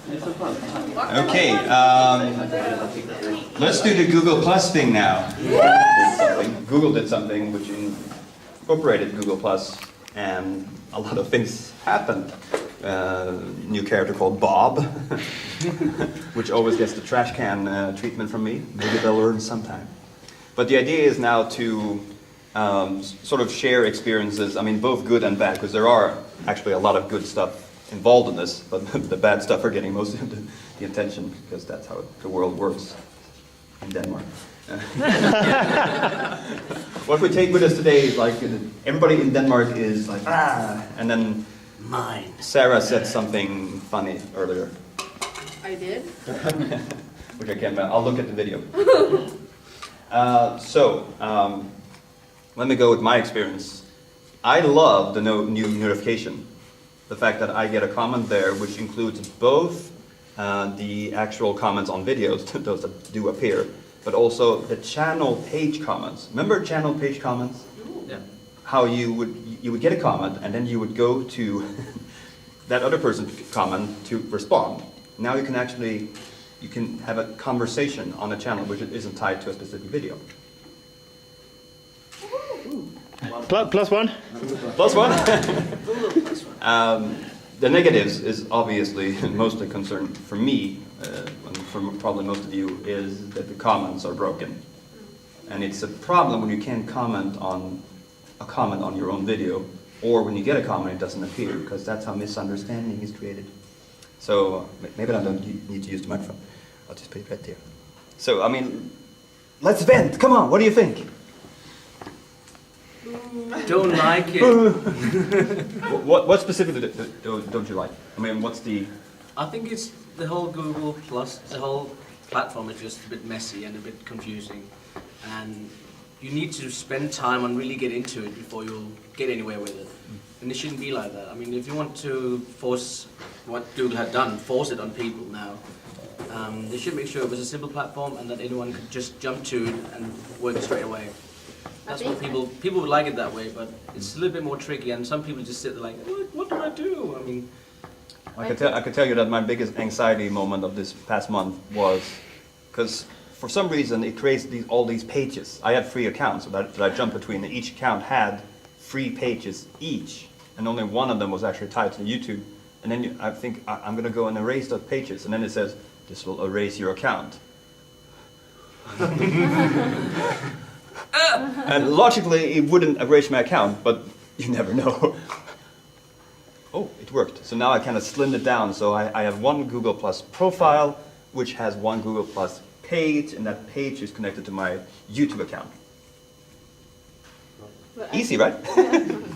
Okay, let's do the Google Plus thing now. Google did something which incorporated Google Plus, and a lot of things happened. New character called Bob, which always gets the trash can treatment from me. Maybe they'll learn sometime. But the idea is now to sort of share experiences, I mean both good and bad, because there are actually a lot of good stuff involved in this, but the bad stuff are getting most of the attention, because that's how the world works in Denmark. What we take with us today is like, everybody in Denmark is like, ah, and then mine. Sarah said something funny earlier. I did? Which I can't, I'll look at the video. Let me go with my experience. I love the new notification. The fact that I get a comment there, which includes both the actual comments on videos, those that do appear, but also the channel page comments. Remember channel page comments? Yeah. How you would get a comment and then you would go to that other person's comment to respond. Now you can have a conversation on a channel which isn't tied to a specific video. Plus one? Plus one? The negatives is obviously mostly concerned for me, and for probably most of you, is that the comments are broken. And it's a problem when you can't comment on a comment on your own video, or when you get a comment it doesn't appear, because that's how misunderstanding is created. So maybe I don't need to use the microphone. I'll just put it right there. So, I mean, let's vent. Come on, what do you think? Don't like it. What specifically don't you like? I mean, what's the... I think it's the whole Google Plus, the whole platform is just a bit messy and a bit confusing. And you need to spend time and really get into it before you'll get anywhere with it. And it shouldn't be like that. I mean, if you want to force what Google had done, force it on people now, they should make sure it was a simple platform and that anyone could just jump to it and work straight away. That's what people would like it that way, but it's a little bit more tricky, and some people just sit there like, what do I do? I mean, I could tell you that my biggest anxiety moment of this past month was because for some reason it creates all these pages. I had 3 accounts that I jumped between, and each account had 3 pages each, and only one of them was actually tied to YouTube. And then I think I'm going to go and erase those pages, and then it says this will erase your account. And logically it wouldn't erase my account, but you never know. Oh, it worked. So now I kind of slimmed it down. So I have one Google Plus profile, which has one Google Plus page, and that page is connected to my YouTube account. Well, Easy, right?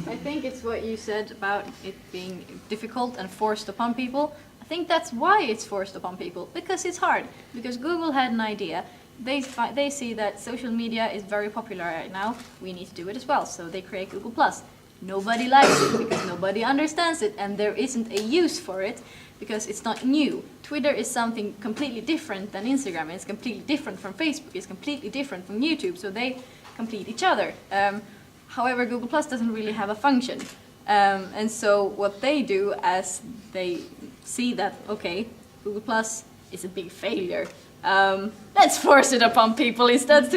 I think it's what you said about it being difficult and forced upon people. I think that's why it's forced upon people, because it's hard. Because Google had an idea. They see that social media is very popular right now. We need to do it as well, so they create Google+. Nobody likes it because nobody understands it, and there isn't a use for it because it's not new. Twitter is something completely different than Instagram. It's completely different from Facebook. It's completely different from YouTube, so they complete each other. However, Google+ doesn't really have a function. And so what they do, as they see that, okay, Google+ is a big failure, let's force it upon people instead,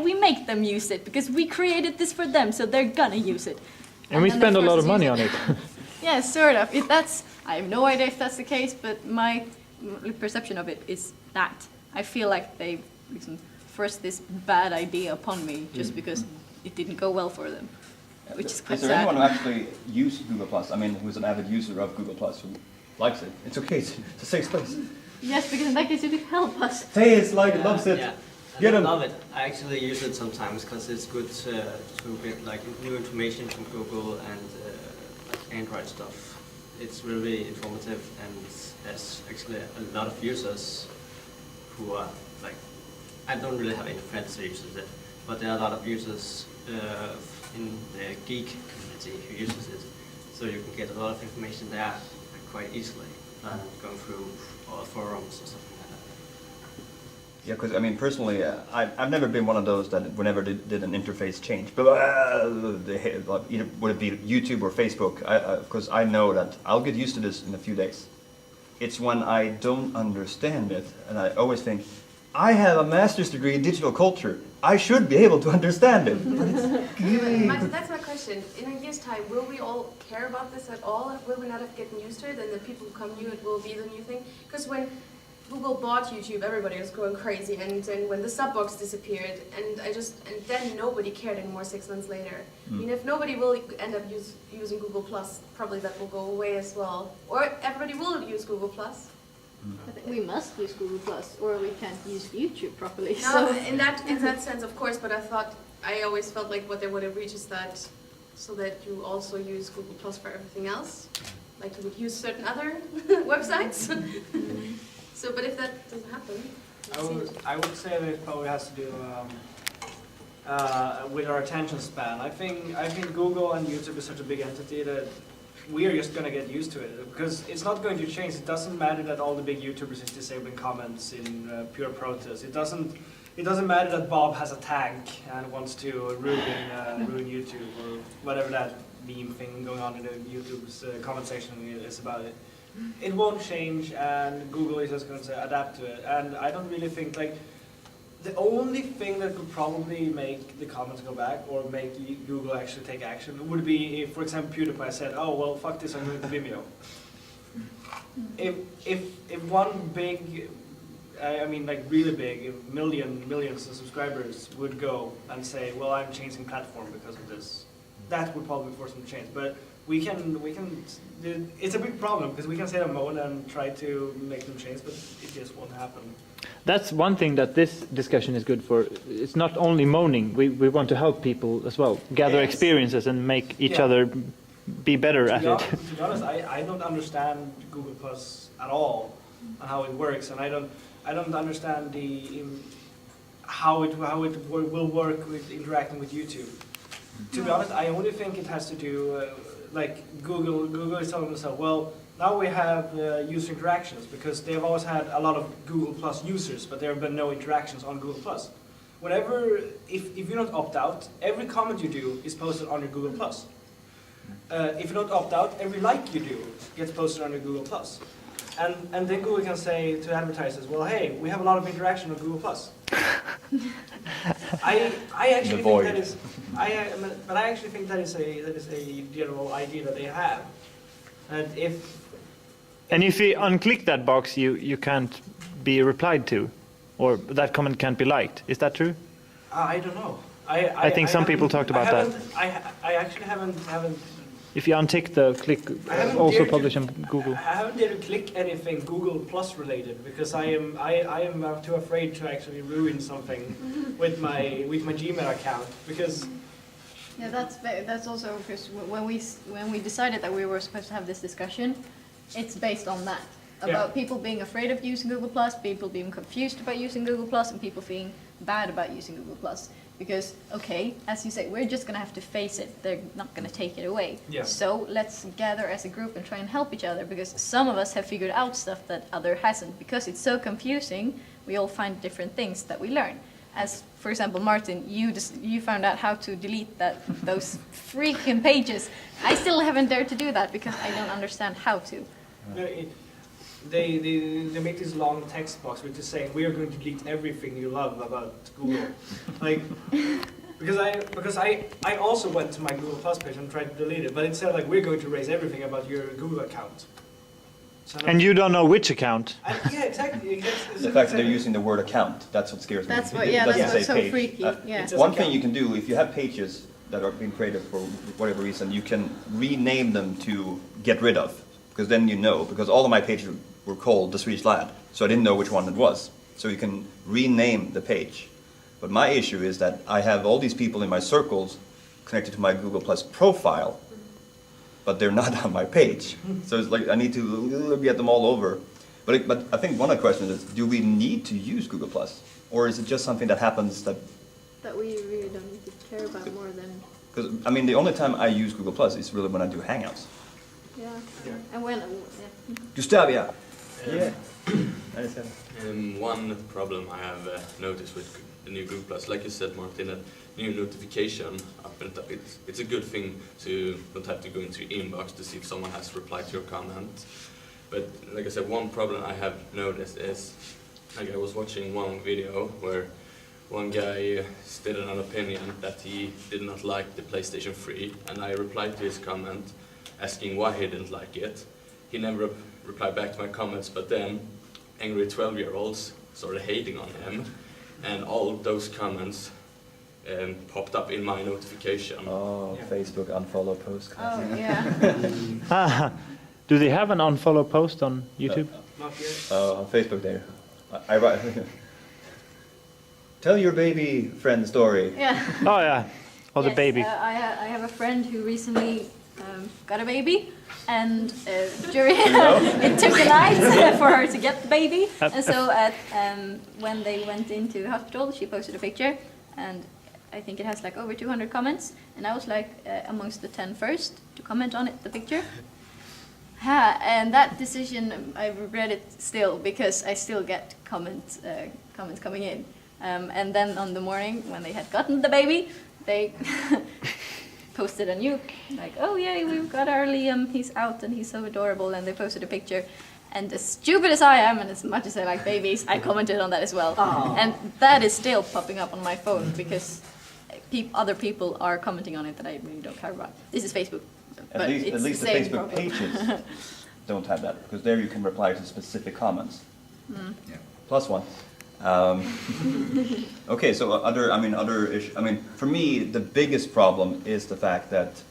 we make them use it, because we created this for them, so they're gonna use it. And we spend a lot of money on it. Yeah, sort of. I have no idea if that's the case, but my perception of it is that. I feel like they forced this bad idea upon me just because it didn't go well for them, which is quite sad. Is there anyone who actually used Google+? I mean, who's an avid user of Google+, who likes it? It's okay, it's a safe space. Yes, because in that case you could help us. Say it's like it, loves it. Yeah. Get I him. love it. I actually use it sometimes because it's good to get like new information from Google and like Android stuff. It's really informative, and there's actually a lot of users who are like, I don't really have any friends who uses it, but there are a lot of users in the geek community who uses it. So you can get a lot of information there quite easily than going through or forums or something like that. Yeah, because I mean, personally, I've never been one of those that whenever did an interface change, but either would it be YouTube or Facebook, because I know that I'll get used to this in a few days. it's when I don't understand it, and I always think, I have a master's degree in digital culture. I should be able to understand it. But it's, That's my question. In a year's time, will we all care about this at all? Will we not have gotten used to it, and the people who come new, it will be the new thing? Because when Google bought YouTube, everybody was going crazy, and then when the sub box disappeared, and then nobody cared anymore 6 months later. I mean, if nobody will end up using Google Plus, probably that will go away as well. Or everybody will use Google Plus. I think we must use Google Plus, or we can't use YouTube properly. No, So in that sense, of course. But I always felt like what they would have reached is that, so that you also use Google Plus for everything else, like you would use certain other websites. So, but if that doesn't happen, I would say that it probably has to do with our attention span. I think Google and YouTube is such a big entity that we are just going to get used to it, because it's not going to change. It doesn't matter that all the big YouTubers is disabling comments in pure protest. It doesn't matter that Bob has a tank and wants to ruin YouTube, or whatever that meme thing going on in the YouTube's comment section is about it. It won't change, and Google is just going to adapt to it. And I don't really think, like, the only thing that could probably make the comments go back or make Google actually take action would be if, for example, PewDiePie said, "Oh well, fuck this, I'm going to Vimeo." If one big, I mean, like really big, millions of subscribers would go and say, "Well, I'm changing platform because of this," that would probably force them to change. But we can. It's a big problem because we can sit and moan and try to make them change, but it just won't happen. That's one thing that this discussion is good for. It's not only moaning. We want to help people as well, gather Yes. experiences and make each other be better at it. To be honest, I don't understand Google Plus at all and how it works, and I don't understand how it will work with interacting with YouTube. To be honest, I only think it has to do like Google is telling themselves, well, now we have user interactions, because they've always had a lot of Google Plus users, but there have been no interactions on Google Plus. Whenever, if you don't opt out, every comment you do is posted on your Google Plus. If you don't opt out, every like you do gets posted on your Google Plus. And then Google can say to advertisers, well, hey, we have a lot of interaction on Google Plus. I actually think that is, but I actually think that is a general idea that they have. And if you unclick that box, you can't be replied to, or that comment can't be liked. Is that true? I don't know. I think some people talked about that. I actually haven't. If you untick the click, also publish on Google. I haven't dared to click anything Google Plus related, because I am too afraid to actually ruin something with my Gmail account, because. yeah, that's also because when we decided that we were supposed to have this discussion, it's based on that. About people being afraid of using Google Plus, people being confused about using Google Plus, and people feeling bad about using Google Plus. Because, okay, as you say, we're just going to have to face it. They're not going to take it away. Yeah. So let's gather as a group and try and help each other, because some of us have figured out stuff that other hasn't. Because it's so confusing, we all find different things that we learn. As, for example, Martin, you found out how to delete those freaking pages. I still haven't dared to do that because I don't understand how to. No, they make this long text box which is saying, we are going to delete everything you love about Google. Like, because I also went to my Google Plus page and tried to delete it, but it said like, we're going to erase everything about your Google account. So And you don't know which account. yeah, exactly. The fact that they're using the word account, that's what scares me. That's It what, yeah, doesn't that's say what's so page. freaky. Yeah. It says One account. thing you can do, if you have pages that are being created for whatever reason, you can rename them to get rid of, because then you know, because all of my pages were called The Swedish Lad, so I didn't know which one it was. So you can rename the page. But my issue is that I have all these people in my circles connected to my Google Plus profile, but they're not on my page. So it's like I need to get them all over. But I think one of the questions is, do we need to use Google Plus? Or is it just something that happens that we really don't need to care about more than... Because, I mean, the only time I use Google Plus is really when I do Hangouts. Yeah. And when... Gustav, yeah. Yeah. One problem I have noticed with the new Google Plus, like you said, Martin, that new notification up and up, it's a good thing to not have to go into your inbox to see if someone has replied to your comment. But like I said, one problem I have noticed is, like I was watching one video where one guy stated an opinion that he did not like the PlayStation 3, and I replied to his comment asking why he didn't like it. He never replied back to my comments, but then angry 12-year-olds started hating on him, and all of those comments popped up in my notification. Oh, Facebook unfollow post. Oh, yeah. Do they have an unfollow post on YouTube? Not yet. On Facebook there. I write. Tell your baby friend story. Yeah. Oh yeah, or the Yes, baby. I have a friend who recently got a baby, and during it took a night for her to get the baby, and so when they went into hospital, she posted a picture, and I think it has like over 200 comments, and I was like amongst the 10 first to comment on it, the picture. And that decision, I regret it still, because I still get comments coming in. And then on the morning when they had gotten the baby, they posted a new, like, oh yay, we've got our Liam, he's out and he's so adorable, and they posted a picture. And as stupid as I am, and as much as I like babies, I commented on that as well. Aww. And that is still popping up on my phone, because other people are commenting on it that I really don't care about. This is Facebook. At least the same Facebook problem. pages don't have that, because there you can reply to specific comments. Plus one. Okay, so other issue. For me, the biggest problem is the fact that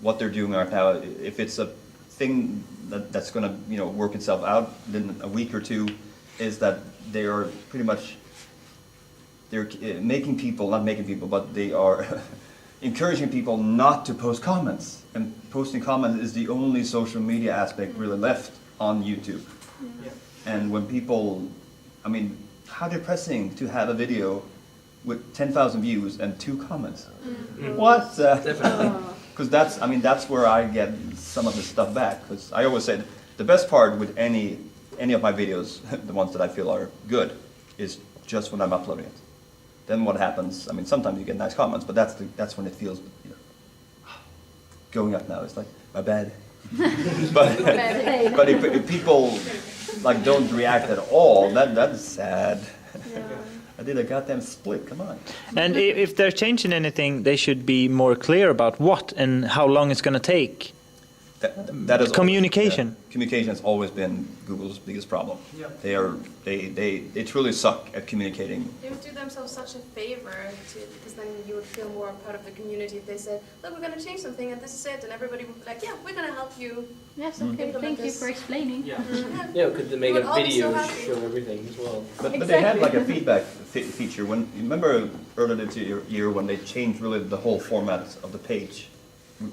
what they're doing right now, if it's a thing that's going to work itself out in a week or two, is that they are pretty much making people, not making people, but they are encouraging people not to post comments. And posting comments is the only social media aspect really left on YouTube. Yeah. And when people, how depressing to have a video with 10,000 views and 2 comments. What? Definitely. Because that's where I get some of the stuff back. Because I always said the best part with any of my videos, the ones that I feel are good, is just when I'm uploading it. Then what happens? Sometimes you get nice comments, but that's when it feels going up now. It's like, my bad. but if people don't react at all, that's sad. I did a goddamn split, come on. And if they're changing anything, they should be more clear about what and how long it's going to take. That is Communication. Communication has always been Google's biggest problem. Yeah. They truly suck at communicating. They would do themselves such a favor because then you would feel more a part of the community if they said, look, we're going to change something and this is it, and everybody would be like, yeah, we're going to help you. Yes, okay, thank you for explaining. Yeah. Yeah, could they make We'd a all be so video happy. show everything as well? But they had like a feedback feature. When you remember earlier this year when they changed really the whole format of the page,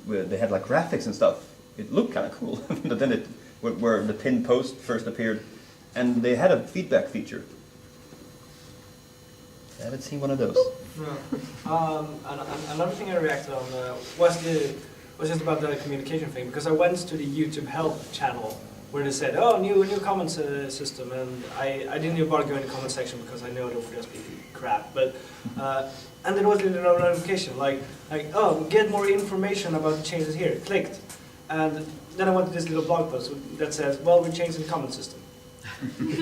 where they had like graphics and stuff. It looked kind of cool, but then where the pinned post first appeared, and they had a feedback feature. I haven't seen one of those. Another thing I reacted on was just about the communication thing, because I went to the YouTube help channel where they said, oh, new comments system, and I didn't even bother going to the comment section because I know it will just be crap. But and there was a little notification like oh, get more information about the changes here. Clicked. And then I went to this little blog post that says, well, we're changing the comment system.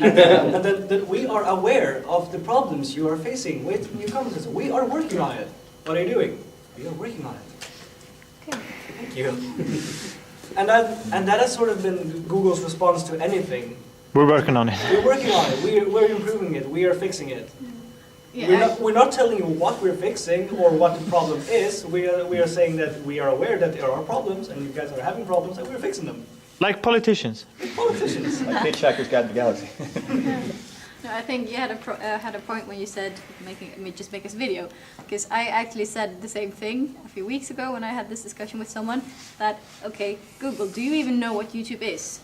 and then we are aware of the problems you are facing with new comment system. We are working on it. What are you doing? We are working on it. Okay. Thank you. and that has sort of been Google's response to anything. We're working on it. We're working on it. We're improving it. We are fixing it. Yeah, We're not telling you what we're fixing or what the problem is. We are saying that we are aware that there are problems and you guys are having problems and we're fixing them. Like politicians. Like politicians. Like Hitchhiker's Guide to the Galaxy. No, I think you had a point when you said just make this video, because I actually said the same thing a few weeks ago when I had this discussion with someone that, okay, Google, do you even know what YouTube is?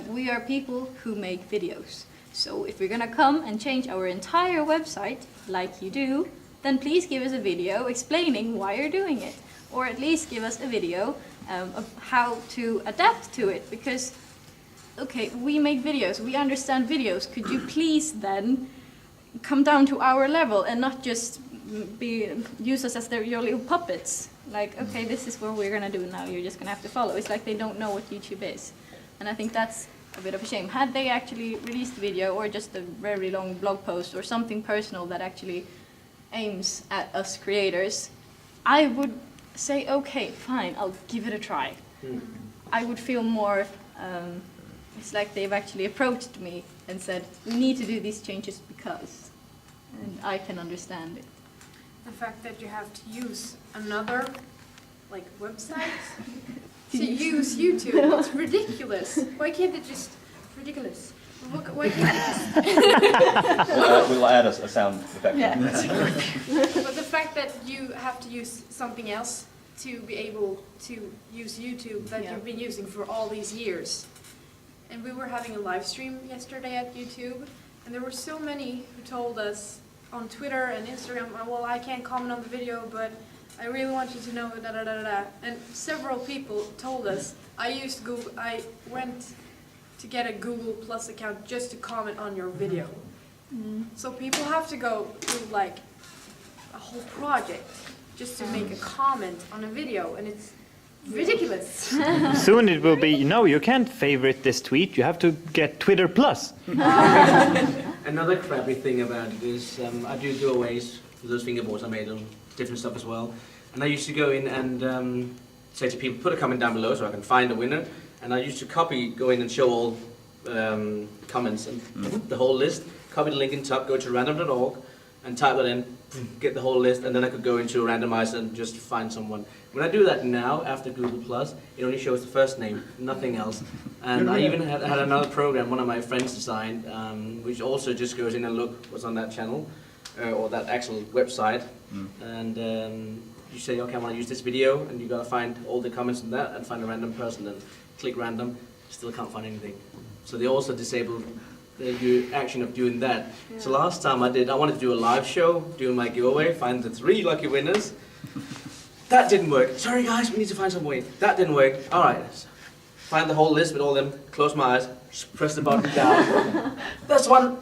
We are people who make videos. So if you're gonna come and change our entire website, like you do, then please give us a video explaining why you're doing it. Or at least give us a video of how to adapt to it. Because, okay, we make videos, we understand videos. Could you please then come down to our level and not just use us as your little puppets? Like, okay, this is what we're gonna do now, you're just gonna have to follow. It's like they don't know what YouTube is. And I think that's a bit of a shame. Had they actually released a video or just a very long blog post or something personal that actually aims at us creators, I would say, okay, fine, I'll give it a try. I would feel more, it's like they've actually approached me and said, we need to do these changes because, and I can understand it. The fact that you have to use another, like, website to use YouTube, it's ridiculous. Why can't it just, ridiculous. Why can't it just... We'll add a sound effect. Yeah. But the fact that you have to use something else to be able to use YouTube that you've been using for all these years. And we were having a live stream yesterday at YouTube, and there were so many who told us on Twitter and Instagram, well, I can't comment on the video, but I really want you to know, da da da da da. And several people told us, I went to get a Google Plus account just to comment on your video. So people have to go through like a whole project just to make a comment on a video, and it's ridiculous. Soon it will be, no, you can't favorite this tweet, you have to get Twitter Plus. Another crappy thing about it is I do giveaways for those fingerboards I made on different stuff as well. And I used to go in and say to people, put a comment down below so I can find a winner. And I used to go in and show all comments and the whole list, copy the link in top, go to random.org and type that in, get the whole list, and then I could go into a randomizer and just find someone. When I do that now, after Google Plus, it only shows the first name, nothing else. And I even had another program one of my friends designed, which also just goes in and look what's on that channel, or that actual website. And you say, okay, I want to use this video, and you gotta find all the comments on that and find a random person and click random, still can't find anything. So they also disabled the action of doing that. Yeah. So last time I wanted to do a live show, doing my giveaway, find the 3 lucky winners. That didn't work. Sorry guys, we need to find some way. That didn't work. All right, find the whole list with all them, close my eyes, press the button down. That's one,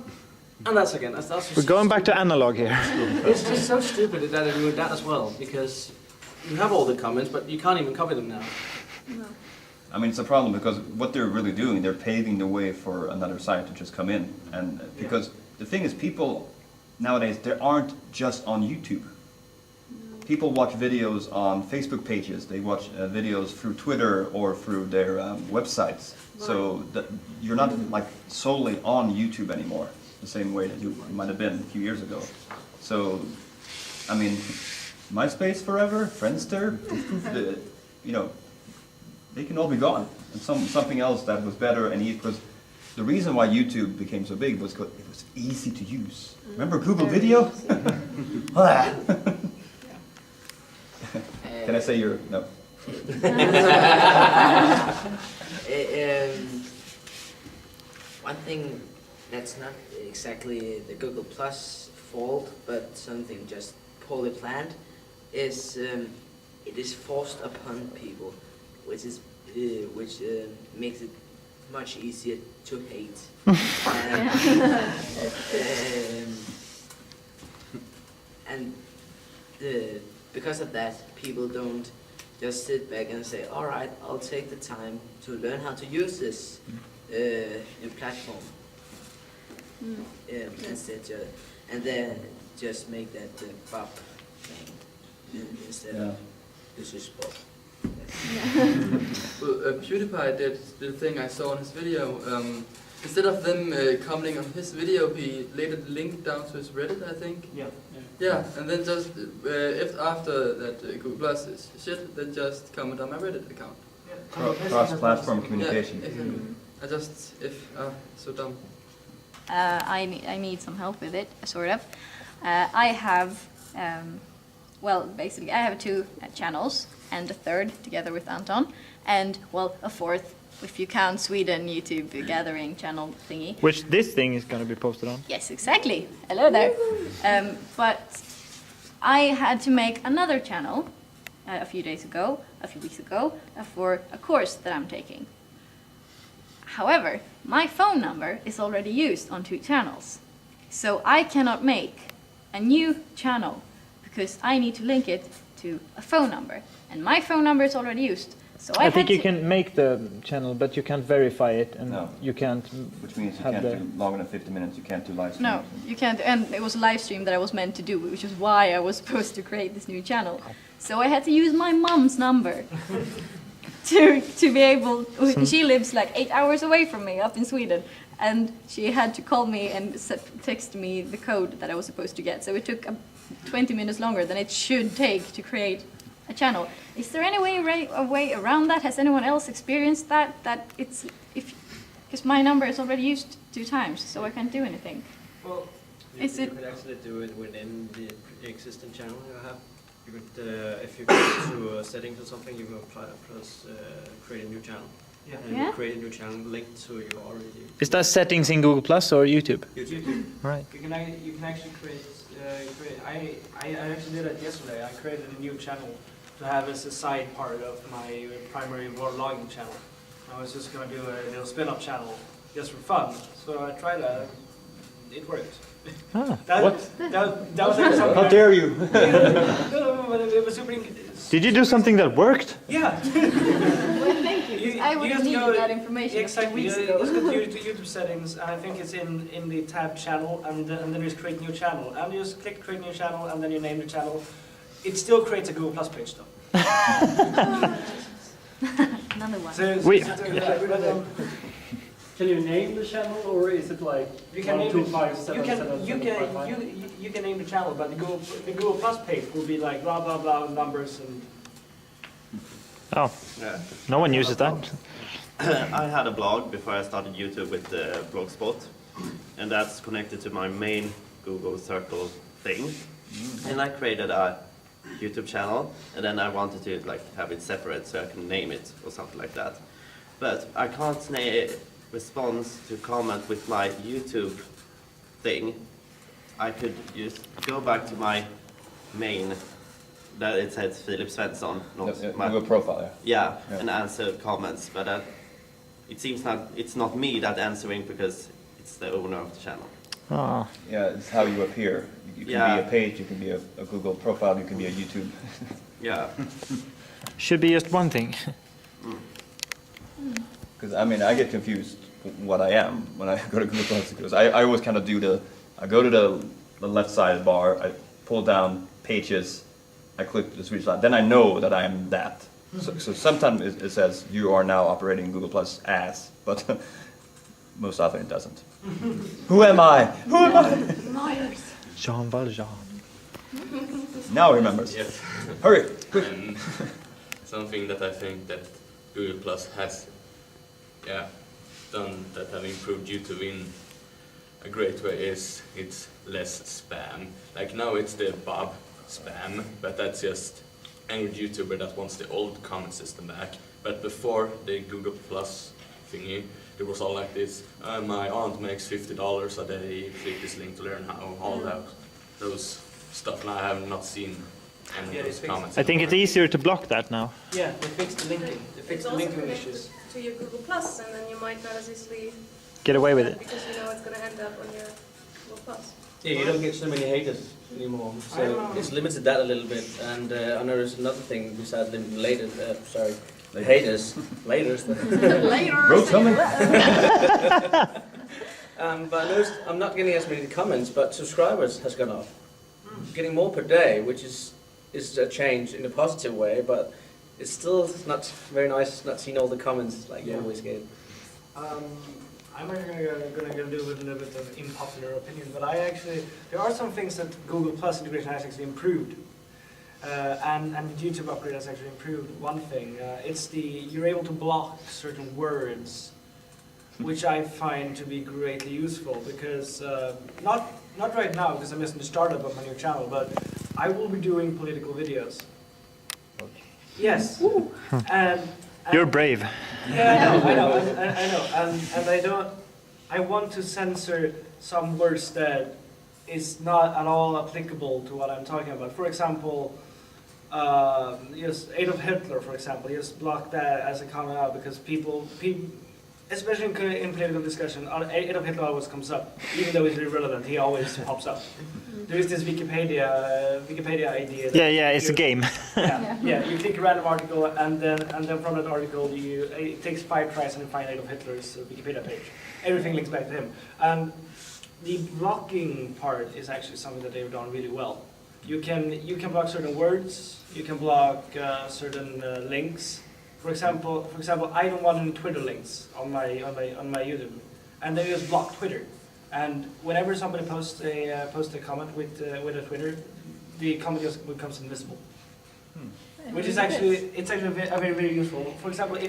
and that's again. That's We're going back to analog here. It's just so stupid that it ruined that as well, because you have all the comments, but you can't even copy them now. No. I mean, it's a problem because what they're really doing, they're paving the way for another site to just come in. And because the thing is, people nowadays, they aren't just on YouTube. People watch videos on Facebook pages, they watch videos through Twitter or through their websites. Right. So you're not like solely on YouTube anymore, the same way that you might have been a few years ago. So, I mean, MySpace forever, Friendster, you know, they can all be gone. And something else that was better and because the reason why YouTube became so big was because it was easy to use. Remember Google Video? Can I say your no? One thing that's not exactly the Google Plus fault, but something just poorly planned, is it is forced upon people, which makes it much easier to hate. Because of that, people don't just sit back and say, all right, I'll take the time to learn how to use this new platform. Instead, and then just make that Bob thing instead of this is Bob. Well, PewDiePie did the thing I saw in his video. Instead of them commenting on his video, he laid a link down to his Reddit, I think. Yeah, and then just if after that Google Plus is shit, then just comment on my Reddit account. Cross-platform communication. Yeah, exactly. I just so dumb. I need some help with it, sort of. I have, well, basically I have 2 channels and a third together with Anton, and well, a fourth if you count Sweden YouTube Gathering channel thingy. Which this thing is going to be posted on. Yes, exactly. Hello there. But I had to make another channel a few weeks ago, for a course that I'm taking. However, my phone number is already used on 2 channels. So I cannot make a new channel because I need to link it to a phone number. And my phone number is already used. So I think had you to- can make the channel, but you can't verify it, and No. you can't. Which means you have can't the- do longer than 50 minutes, you can't do live streams. No, you can't. And it was a live stream that I was meant to do, which is why I was supposed to create this new channel. So I had to use my mom's number to be able. She lives like 8 hours away from me, up in Sweden, and she had to call me and text me the code that I was supposed to get. So it took 20 minutes longer than it should take to create a channel. Is there any a way around that? Has anyone else experienced that? That it's because my number is already used 2 times, so I can't do anything. Well, Is you it- could actually do it within the existing channel you have. You could, if you go to settings or something, you go plus create a new channel. Yeah. And Yeah? you create a new channel linked to your already. Is that settings in Google Plus or YouTube? YouTube. Right. You can actually create. I actually did it yesterday. I created a new channel to have as a side part of my primary vlogging channel. I was just gonna do a little spin-off channel just for fun. So I tried that. It worked. Ah, That what? was like something. How dare you? No, but it was super. Did you do something that worked? Yeah. Well, thank you. 'Cause I would have just needed go- that information Exactly. a few weeks You ago. just go to YouTube settings, and I think it's in the tab channel, and then you just create new channel, and you just click create new channel, and then you name the channel. It still creates a Google Plus page though. Another one. Can you name the channel, or is it like You can name 1, 2, it. 5, 7, You can 7, you 7, can 5, 5? you can name the channel, but the Google Plus page will be like blah blah blah numbers and. Oh, Yeah. no one uses that. I had a blog before I started YouTube with Blogspot, and that's connected to my main Google Circle thing. And I created a YouTube channel, and then I wanted to like have it separate so I can name it or something like that. But I can't respond to comment with my YouTube thing. I could just go back to my main, that it says Filip Svensson, not my Google profile, yeah, Yeah. and answer comments, but it seems it's not me that answering because it's the owner of the channel. Oh. Yeah, it's how you appear. You can Yeah. be a page, you can be a Google profile, you can be a YouTube. Yeah. Should be just one thing. Because I mean, I get confused what I am when I go to Google Plus, because I always kind of I go to the left side bar, I pull down pages, I click the switch line, then I know that I'm that. So sometimes it says you are now operating Google Plus as, but most often it doesn't. Who am I? Who am I? Liars. Jean Valjean. Now he remembers. Yes. Hurry, quick. And something that I think that Google Plus has done that have improved YouTube in a great way is it's less spam. Like now it's the Bob spam, but that's just angry YouTuber that wants the old comment system back. But before the Google Plus thingy, it was all like this, my aunt makes $50 a day, click this link to learn how, all those stuff, and I have not seen any of those comments. I think it's easier to block that now. Yeah, they fixed the linking. They It's fixed the also linking connected issues. to your Google Plus, and then you might not as easily Get away with it. because you know it's going to end up on your Google Plus. Yeah, you don't get so many haters anymore, so it's limited that a little bit. And I know there's another thing besides the haters, laters. Road coming. But I noticed I'm not getting as many comments, but subscribers has gone up. Getting more per day, which is a change in a positive way, but it's still not very nice not seeing all the comments like you always get. I'm gonna do with a little bit of unpopular opinion, but there are some things that Google Plus integration has actually improved, and the YouTube upgrade has actually improved. One thing, you're able to block certain words, which I find to be greatly useful because not right now because I'm just in the startup of my new channel, but I will be doing political videos. Yes, and You're brave. yeah, I know, and I want to censor some words that is not at all applicable to what I'm talking about. For example, Adolf Hitler, for example, just block that as a comment out because especially in political discussion, Adolf Hitler always comes up, even though it's irrelevant. He always pops up. There is this Wikipedia idea. Yeah, it's a game. Yeah. You click a random article, and then from that article, it takes 5 tries and you find Adolf Hitler's Wikipedia page. Everything links back to him. And the blocking part is actually something that they've done really well. You can block certain words. You can block certain links. For example, I don't want any Twitter links on my YouTube, and they just block Twitter. And whenever somebody posts a comment with a Twitter, the comment just becomes invisible. Which is actually very very useful. For example, I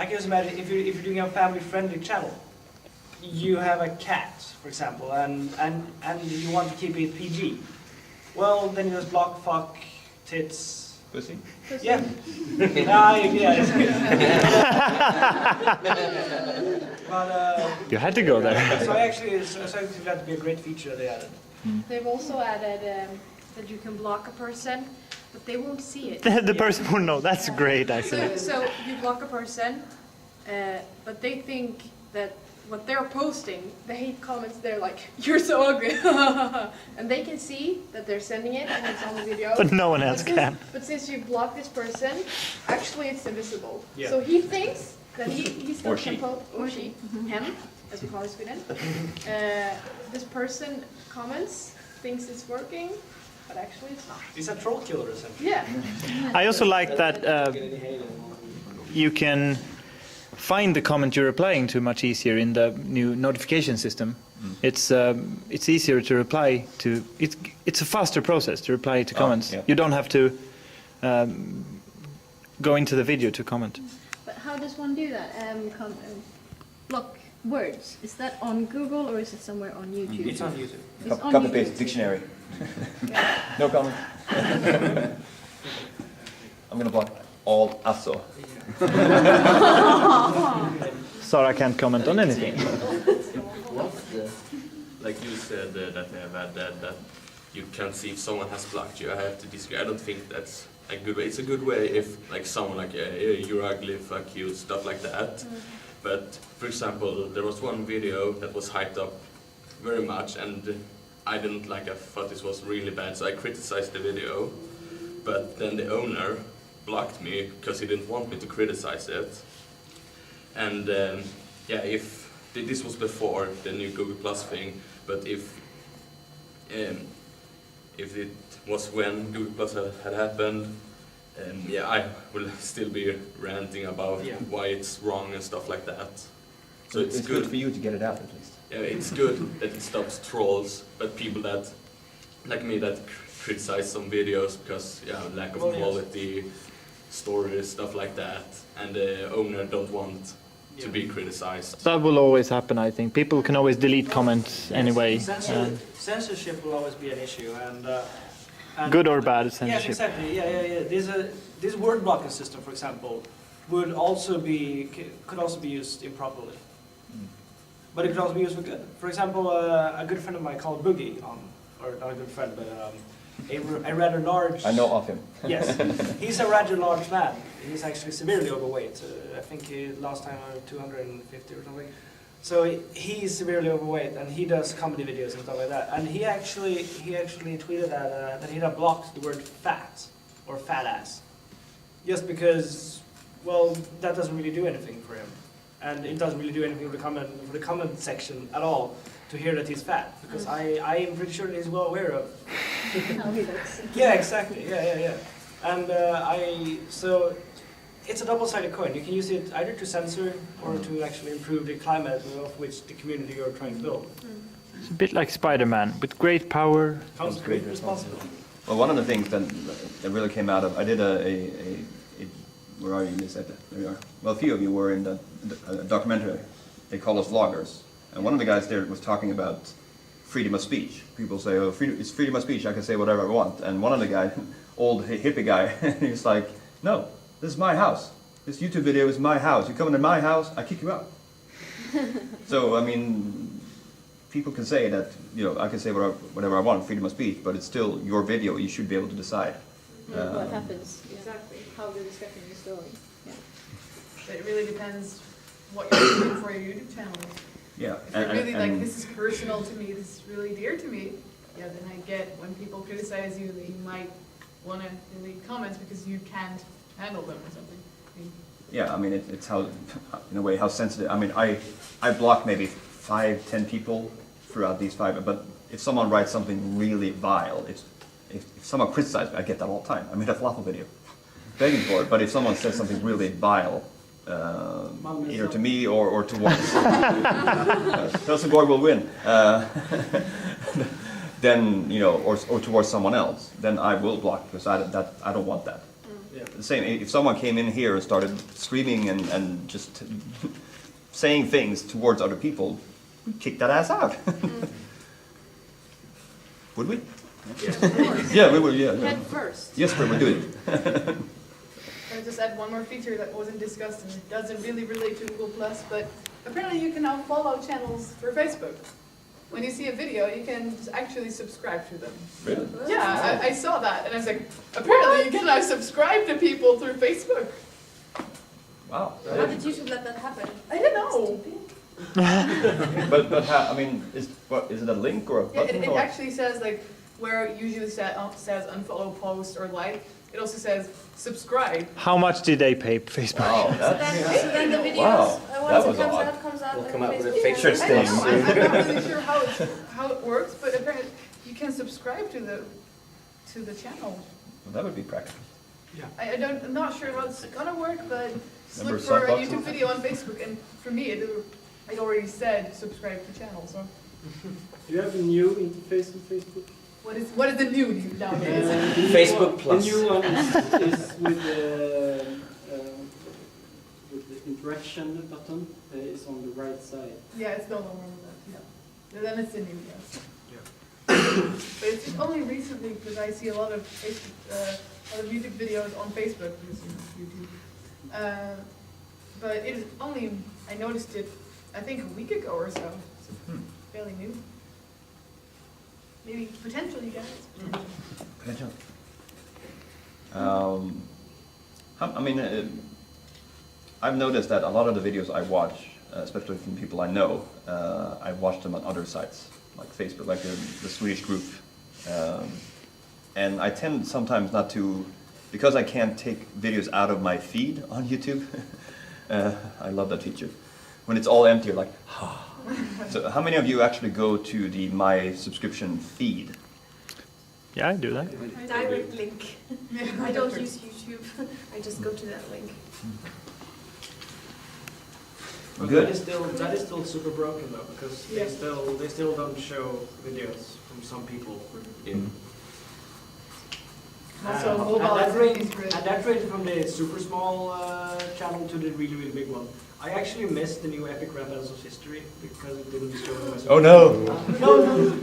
can just imagine if you're doing a family friendly channel, you have a cat, for example, and you want to keep it PG. Well, then you just block fuck, tits, pussy. Yeah. But you had to go there. So I actually think that would be a great feature they added. They've also added that you can block a person, but they won't see it. The person won't know. That's great, actually. So you block a person, but they think that what they're posting, the hate comments, they're like, "You're so ugly," and they can see that they're sending it and it's on the video. But no one else can. But since you block this person, actually it's invisible. Yeah. So he thinks that he still Or can she. post, or she, him, as we call it in Sweden. This person comments, thinks it's working, but actually it's not. It's a troll killer, essentially. Yeah. I also like that you can find the comment you're replying to much easier in the new notification system. It's easier to reply to. It's a faster process to reply to comments. Yeah. You don't have to go into the video to comment. But how does one do that? Block words. Is that on Google or is it somewhere on YouTube? It's on YouTube. It's on Copy YouTube. paste dictionary. No comment. I'm gonna block all also. Sarah can't comment on anything. Like you said that they have had that you can see if someone has blocked you. I have to disagree. I don't think that's a good way. It's a good way if like someone like you're ugly, fuck you, stuff like that. But for example, there was one video that was hyped up very much, and I didn't like. I thought this was really bad, so I criticized the video. But then the owner blocked me because he didn't want me to criticize it. And if this was before the new Google Plus thing, but if it was when Google Plus had happened, I will still be ranting about why it's wrong and stuff like that. So it's good for you to get it out at least. Yeah, it's good that it stops trolls, but people that, like me, that criticize some videos because lack of quality, stories, stuff like that, and the owner don't want to be criticized. That will always happen, I think. People can always delete comments anyway. Censorship will always be an issue, and good or bad censorship. Yes, exactly. Yeah. This word blocking system, for example, could also be used improperly. But it could also be used for good. For example, a good friend of mine called Boogie, or not a good friend, but a rather large... I know of him. Yes, he's a rather large man. He's actually severely overweight. I think last time 250 or something. So he's severely overweight, and he does comedy videos and stuff like that. And he actually tweeted that he had blocked the word fat or fat ass, just because, well, that doesn't really do anything for him. And it doesn't really do anything for the comment section at all to hear that he's fat, because I am pretty sure that he's well aware of. How he looks. Yeah, exactly. Yeah. And so it's a double-sided coin. You can use it either to censor or to actually improve the climate of which the community you're trying to build. It's a bit like Spider-Man. With great power Comes great responsibility. Well, one of the things that really came out of, I did where are you, Lisette? There you are. Well, a few of you were in the documentary. They call us vloggers. And one of the guys there was talking about freedom of speech. People say, oh, it's freedom of speech, I can say whatever I want. And one of the guys, old hippie guy, he's like, no, this is my house. This YouTube video is my house. You come into my house, I kick you out. So, I mean, people can say that, I can say whatever I want, freedom of speech, but it's still your video. You should be able to decide. What happens? Exactly. How the discussion is going. Yeah. It really depends what you're doing for your YouTube channel. Yeah. If you're really like, this is personal to me, this is really dear to me, yeah, then I get when people criticize you, that you might want to delete comments because you can't handle them or something. Yeah, I mean, it's how, in a way, how sensitive. I mean, I block maybe 5-10 people throughout these 5, but if someone writes something really vile, if someone criticizes me, I get that all the time. I made a falafel video begging for it, but if someone says something really vile, either to me or towards Helsingborg will win, then, you know, or towards someone else, then I will block because I don't want that. Yeah. The same, if someone came in here and started screaming and just saying things towards other people, we'd kick that ass out. Would we? Yeah, we would, yeah. Head first. Yes, we would do it. Can I just add one more feature that wasn't discussed and it doesn't really relate to Google+, but apparently you can now follow channels for Facebook. When you see a video, you can actually subscribe to them. Really? Yeah, I saw that and I was like, apparently you can now subscribe to people through Facebook. Wow. How did YouTube let that happen? I don't know. But how, I mean, is it a link or a Yeah, button? it or? actually says like, where it usually says unfollow, post, or like, it also says subscribe. How much did they pay Facebook? Wow, So then the videos, Wow, that once was it odd. comes out We'll like come on out with a Facebook. fake I don't know, Interesting. I'm not really sure how it works, but apparently you can subscribe to the channel. Well, that would be practical. I'm not sure how it's gonna work, but just Remember look for a Subbox? YouTube video on Facebook, and for me, it already said subscribe to channel, so. Do you have a new interface on Facebook? What is the new nowadays? Facebook Plus. The new one is with the interaction button. Is on the right side. Yeah, it's no longer on that, yeah. Then it's the new, yes. But it's only recently, because I see a lot of music videos on Facebook, because YouTube. But it is only, I noticed it, I think a week ago or so. It's fairly new. Maybe potentially, guys. Potential. I mean, I've noticed that a lot of the videos I watch, especially from people I know, I watch them on other sites, like Facebook, like the Swedish group. And I tend sometimes not to, because I can't take videos out of my feed on YouTube. I love that feature. When it's all empty, you're like, ah. So how many of you actually go to the My Subscription feed? Yeah, I do that. Direct link. I don't use YouTube. I just go to that link. But Good. that is still super broken though, because they still don't show videos from some people. Also, mobile and is really that range from the super small channel to the really, really big one. I actually missed the new Epic Rap Battles of History because it didn't show my Oh no!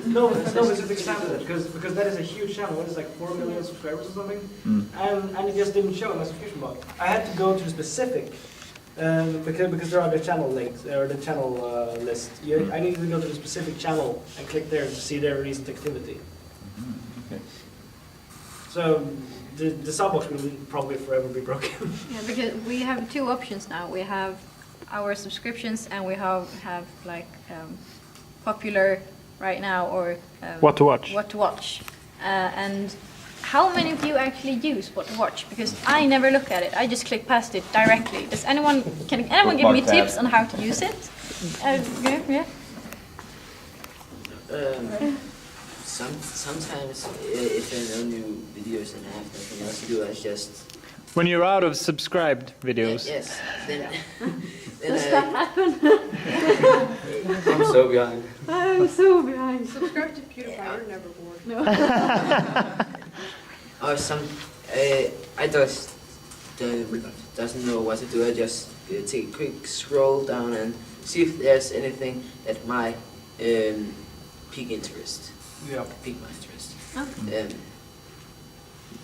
No, it's an example because that is a huge channel. It is like 4 million subscribers or something, and it just didn't show in my subscription box. I had to go to the specific because there are the channel links or the channel list. I need to go to the specific channel and click there to see their recent activity. Okay. So the sub box will probably forever be broken. Yeah, because we have two options now. We have our subscriptions and we have like popular right now or What to watch. What to watch. And how many of you actually use what to watch? Because I never look at it. I just click past it directly. Can anyone give me Bookmark tab. tips on how to use it? Yeah. Sometimes if there are no new videos and I have nothing else to do, I just When you're out of subscribed videos. yes. Then Does that happen? I'm so behind. I'm so behind. Subscribe to PewDiePie, you're never bored. No. or I just doesn't know what to do. I just take a quick scroll down and see if there's anything that might pique interest. Yeah. Pique my interest. Okay.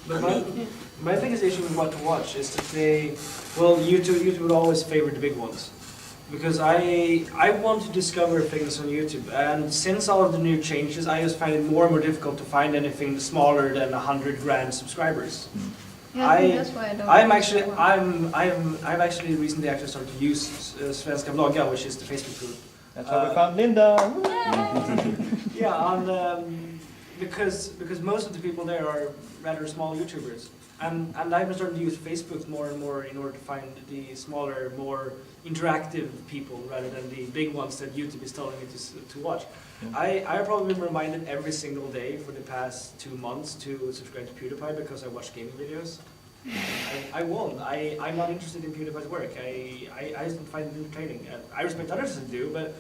But my biggest issue with what to watch is that YouTube would always favor the big ones. Because I want to discover things on YouTube, and since all of the new changes, I just find it more and more difficult to find anything smaller than 100 grand subscribers. Yeah, I think that's why I don't. I've actually recently started to use Svenska Blogga, which is the Facebook group. That's how we found Linda. Yeah, and because most of the people there are rather small YouTubers, and I've been starting to use Facebook more and more in order to find the smaller, more interactive people rather than the big ones that YouTube is telling me to watch. I've probably been reminded every single day for the past 2 months to subscribe to PewDiePie because I watch gaming videos. I won't. I'm not interested in PewDiePie's work. I just don't find it entertaining. I respect others that do, but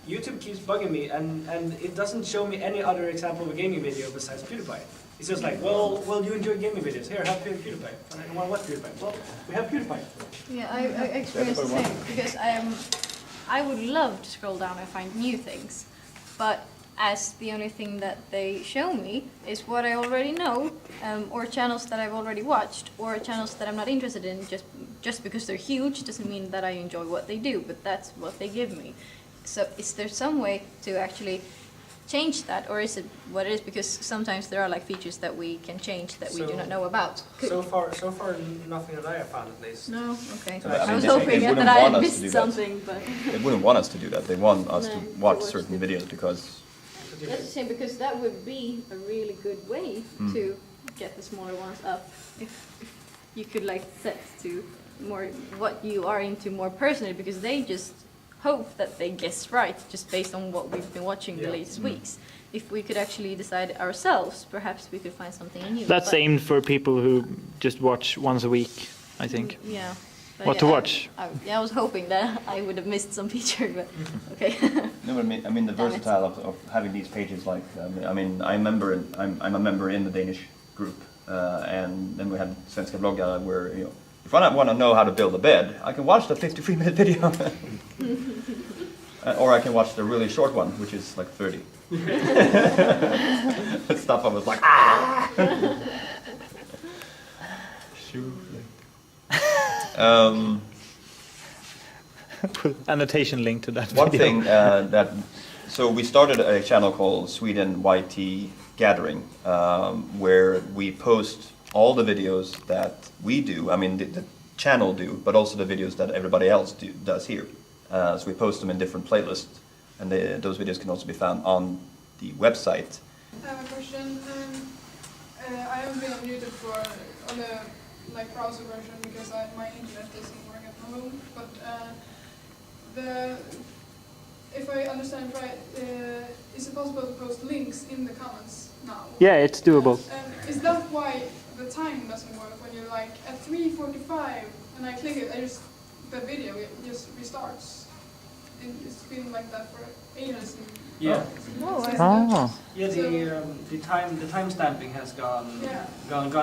YouTube keeps bugging me, and it doesn't show me any other example of a gaming video besides PewDiePie. It's just like, well, you enjoy gaming videos. Here, have PewDiePie. And I don't want to watch PewDiePie. Well, we have PewDiePie. Yeah, I experience the same because I would love to scroll down and find new things, but as the only thing that they show me is what I already know, or channels that I've already watched, or channels that I'm not interested in. Just because they're huge doesn't mean that I enjoy what they do, but that's what they give me. So is there some way to actually change that, or is it what it is? Because sometimes there are like features that we can change that we do not know about. So far, nothing that I have found at least. No, okay. So, I I was mean, hoping they that wouldn't I want had us to missed do that. something, but They wouldn't want us to do that. They want us to No, watch to watch certain the- videos because that's a shame because that would be a really good way to get the smaller ones up. If you could like set to more what you are into more personally, because they just hope that they guess right just based on what we've been watching the latest weeks. If we could actually decide ourselves, perhaps we could find something new. That's But- aimed for people who just watch once a week, I think. Yeah. But What to watch? I was hoping that I would have missed some feature, but okay. no, but I mean the Damn it. versatile of having these pages. Like I mean, I'm a member in the Danish group, and then we have Svenska Blogga, where if I want to know how to build a bed, I can watch the 53-minute video, or I can watch the really short one, which is like 30. Stuff I was like, Put annotation link to that One video. thing so we started a channel called Sweden YT Gathering, where we post all the videos that we do, I mean the channel do, but also the videos that everybody else does here. So we post them in different playlists, and those videos can also be found on the website. I have a question. I haven't been on YouTube on the browser version because my internet doesn't work at home. But if I understand right, is it possible to post links in the comments now? Yeah, it's doable. Is that why the time doesn't work when you're like at 3:45 and I click it? The video just restarts. And it's been like that for ages. Yeah. Oh. Yeah, the time stamping has gone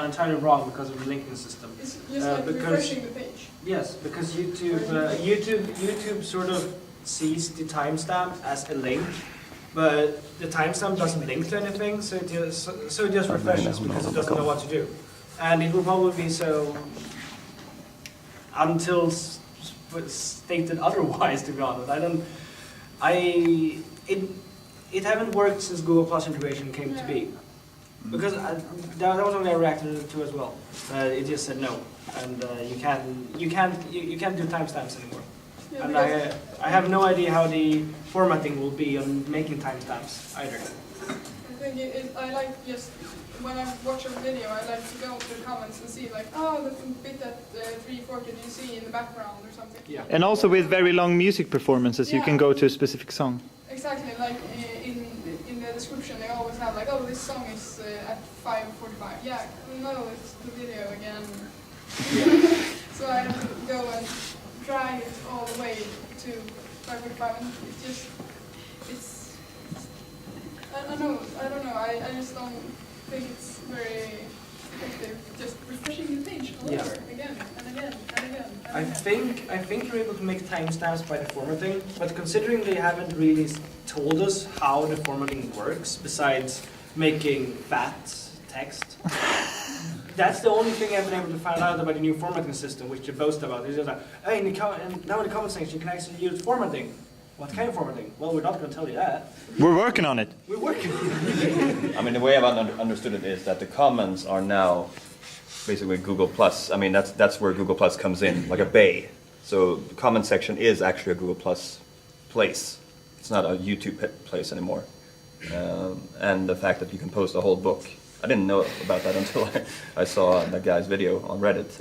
entirely wrong because of the linking system. It's just like refreshing the page. Yes, because YouTube sort of sees the timestamp as a link, but the timestamp doesn't link to anything, so it just refreshes because it doesn't know what to do, and it will probably be so until stated otherwise. To be honest, it haven't worked since Google Plus integration came to be, because that was something I reacted to as well. It just said no, and you can't do timestamps anymore. Yeah, And I have no idea how the formatting will be on making timestamps either. I think I like just when I watch a video, I like to go to the comments and see like, oh, the bit at 3:40 do you see in the background or something. Yeah. And also with very long music performances, you can go to a specific song. Exactly, like in the description they always have like, oh, this song is at 5:45. Yeah, no, it's the video again. So I have to go and drag it all the way to 5:45, and I don't know. I just don't think it's very effective. Just refreshing the page all over again and again and again. I think you're able to make timestamps by the formatting, but considering they haven't really told us how the formatting works besides making fat text, that's the only thing I've been able to find out about the new formatting system, which you boast about. It's just like, hey, now in the comment section you can actually use formatting. What kind of formatting? Well, we're not going to tell you that. We're working on it. We're working on it. I mean, the way I've understood it is that the comments are now basically Google Plus. I mean, that's where Google Plus comes in, like a bay. So the comment section is actually a Google Plus place. It's not a YouTube place anymore. And the fact that you can post a whole book. I didn't know about that until I saw that guy's video on Reddit.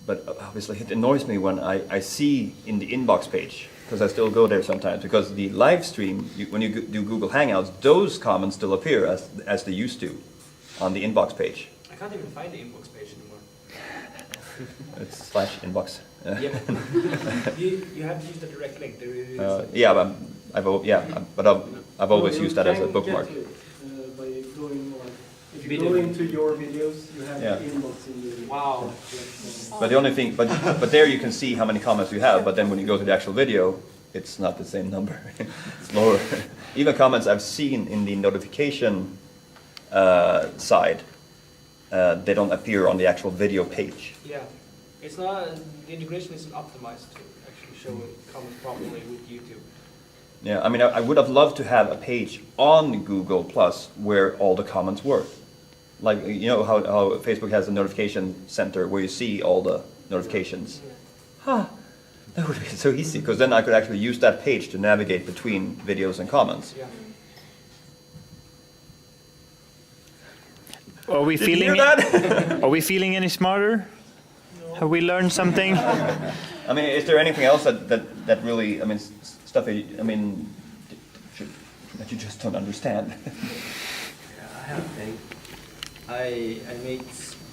But obviously it annoys me when I see in the inbox page, because I still go there sometimes, because the live stream, when you do Google Hangouts, those comments still appear as they used to on the inbox page. I can't even find the inbox page anymore. It's /inbox. Yep. you have to use the direct link. There is yeah, but I've always used that as a bookmark. By going, like, if you go into your videos, you have Yeah. the inbox in the... Wow. But the only thing, but there you can see how many comments you have, but then when you go to the actual video, it's not the same number. It's lower. Even comments I've seen in the notification side, they don't appear on the actual video page. Yeah. It's not, the integration isn't optimized to actually show comments properly with YouTube. Yeah, I mean, I would have loved to have a page on Google Plus where all the comments were. Like, you know how Facebook has a notification center where you see all the notifications. Huh, that would be so easy, because then I could actually use that page to navigate between videos and comments. Yeah. Are we Did you feeling hear that? Are we feeling any smarter? Have we learned something? I mean, is there anything else that really, I mean, stuff that you just don't understand? Yeah, I have a thing. I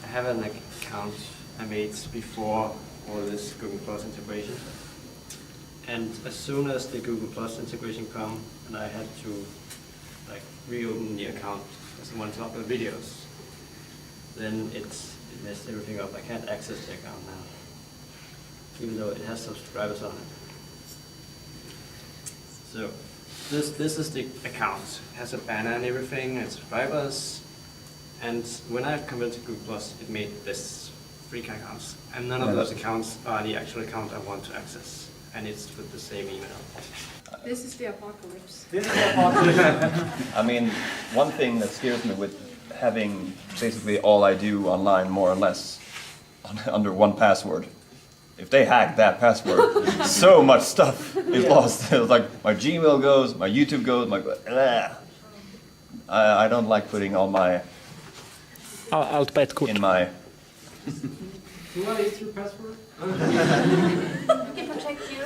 have an account I made before all this Google Plus integration. And as soon as the Google Plus integration come, and I had to like reopen the account because I wanted to upload videos, then it messed everything up. I can't access the account now, even though it has subscribers on it. So this is the account. It has a banner and everything, and subscribers. And when I converted to Google Plus, it made this 3 accounts, and none of those accounts are the actual account I want to access, and it's with the same email. This is the apocalypse. This is the apocalypse. I mean, one thing that scares me with having basically all I do online, more or less, under one password. If they hack that password, so much stuff is lost. It's like my Gmail goes, my YouTube goes, I don't like putting all my Allt på ett kort. in my. What is your password? We can protect you.